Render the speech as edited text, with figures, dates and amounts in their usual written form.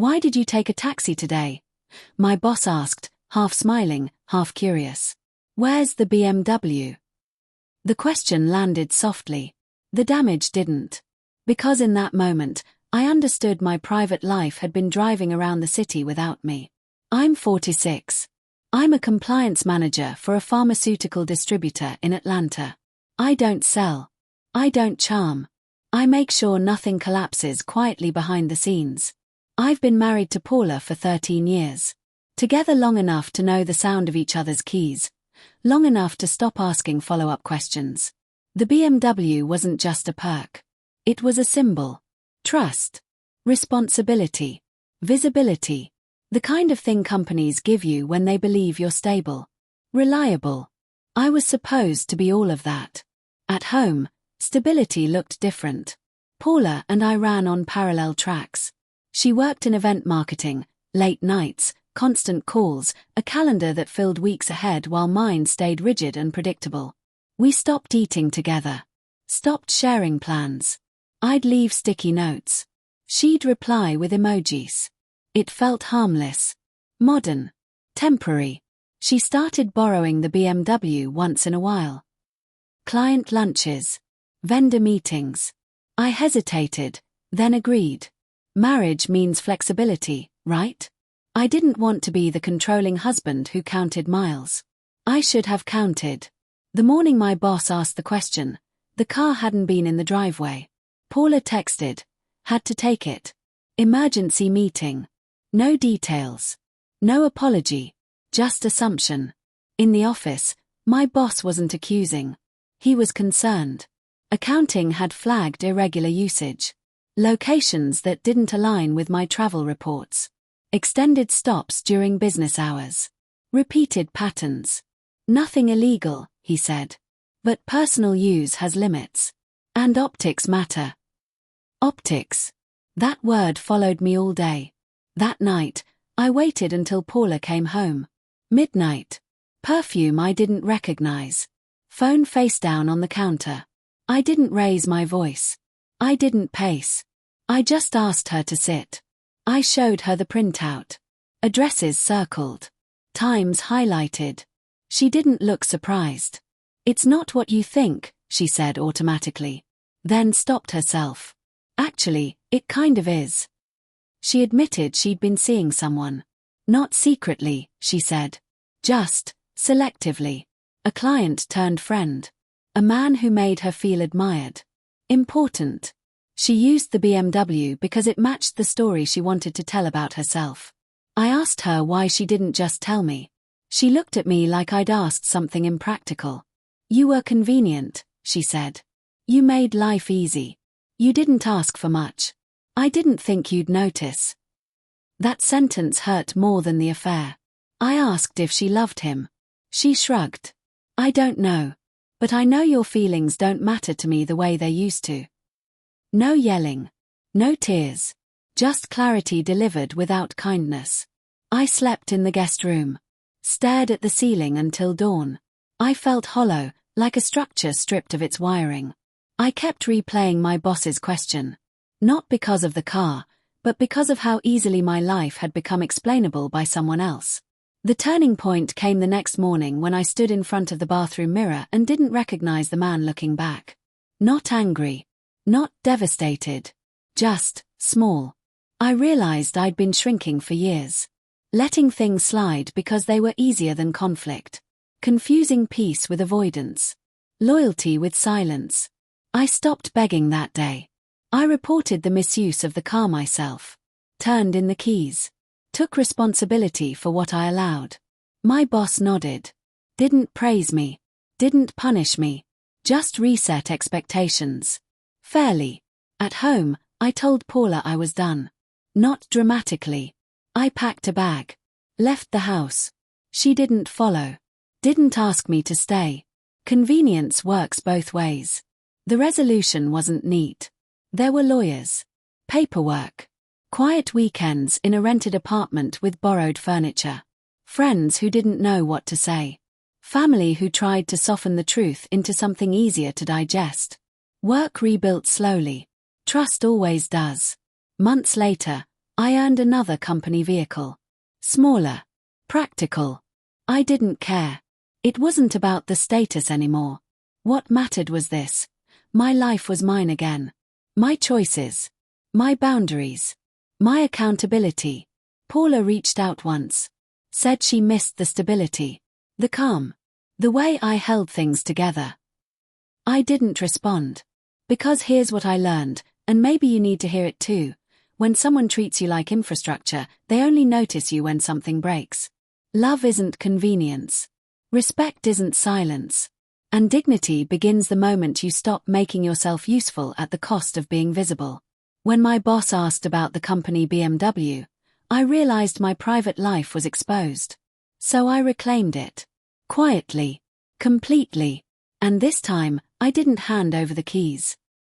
"Why did you take a taxi today?" my boss asked, half smiling, half curious. "Where's the BMW?" The question landed softly. The damage didn't. Because in that moment, I understood my private life had been driving around the city without me. I'm 46. I'm a compliance manager for a pharmaceutical distributor in Atlanta. I don't sell. I don't charm. I make sure nothing collapses quietly behind the scenes. I've been married to Paula for 13 years. Together long enough to know the sound of each other's keys. Long enough to stop asking follow-up questions. The BMW wasn't just a perk. It was a symbol. Trust. Responsibility. Visibility. The kind of thing companies give you when they believe you're stable. Reliable. I was supposed to be all of that. At home, stability looked different. Paula and I ran on parallel tracks. She worked in event marketing, late nights, constant calls, a calendar that filled weeks ahead while mine stayed rigid and predictable. We stopped eating together. Stopped sharing plans. I'd leave sticky notes. She'd reply with emojis. It felt harmless. Modern. Temporary. She started borrowing the BMW once in a while. Client lunches. Vendor meetings. I hesitated, then agreed. Marriage means flexibility, right? I didn't want to be the controlling husband who counted miles. I should have counted. The morning my boss asked the question, the car hadn't been in the driveway. Paula texted. Had to take it. Emergency meeting. No details. No apology. Just assumption. In the office, my boss wasn't accusing. He was concerned. Accounting had flagged irregular usage. Locations that didn't align with my travel reports. Extended stops during business hours. Repeated patterns. Nothing illegal, he said. But personal use has limits. And optics matter. Optics. That word followed me all day. That night, I waited until Paula came home. Midnight. Perfume I didn't recognize. Phone face down on the counter. I didn't raise my voice. I didn't pace. I just asked her to sit. I showed her the printout. Addresses circled. Times highlighted. She didn't look surprised. "It's not what you think," she said automatically. Then stopped herself. "Actually, it kind of is." She admitted she'd been seeing someone. "Not secretly," she said. "Just, selectively. A client turned friend. A man who made her feel admired. Important." She used the BMW because it matched the story she wanted to tell about herself. I asked her why she didn't just tell me. She looked at me like I'd asked something impractical. "You were convenient," she said. "You made life easy. You didn't ask for much. I didn't think you'd notice." That sentence hurt more than the affair. I asked if she loved him. She shrugged. "I don't know. But I know your feelings don't matter to me the way they used to." No yelling. No tears. Just clarity delivered without kindness. I slept in the guest room. Stared at the ceiling until dawn. I felt hollow, like a structure stripped of its wiring. I kept replaying my boss's question. Not because of the car, but because of how easily my life had become explainable by someone else. The turning point came the next morning when I stood in front of the bathroom mirror and didn't recognize the man looking back. Not angry. Not devastated. Just small. I realized I'd been shrinking for years. Letting things slide because they were easier than conflict. Confusing peace with avoidance. Loyalty with silence. I stopped begging that day. I reported the misuse of the car myself. Turned in the keys. Took responsibility for what I allowed. My boss nodded. Didn't praise me. Didn't punish me. Just reset expectations. Fairly. At home, I told Paula I was done. Not dramatically. I packed a bag. Left the house. She didn't follow. Didn't ask me to stay. Convenience works both ways. The resolution wasn't neat. There were lawyers. Paperwork. Quiet weekends in a rented apartment with borrowed furniture. Friends who didn't know what to say. Family who tried to soften the truth into something easier to digest. Work rebuilt slowly. Trust always does. Months later, I earned another company vehicle. Smaller. Practical. I didn't care. It wasn't about the status anymore. What mattered was this. My life was mine again. My choices. My boundaries. My accountability. Paula reached out once. Said she missed the stability. The calm. The way I held things together. I didn't respond. Because here's what I learned, and maybe you need to hear it too. When someone treats you like infrastructure, they only notice you when something breaks. Love isn't convenience. Respect isn't silence. And dignity begins the moment you stop making yourself useful at the cost of being visible. When my boss asked about the company BMW, I realized my private life was exposed. So I reclaimed it. Quietly. Completely. And this time, I didn't hand over the keys.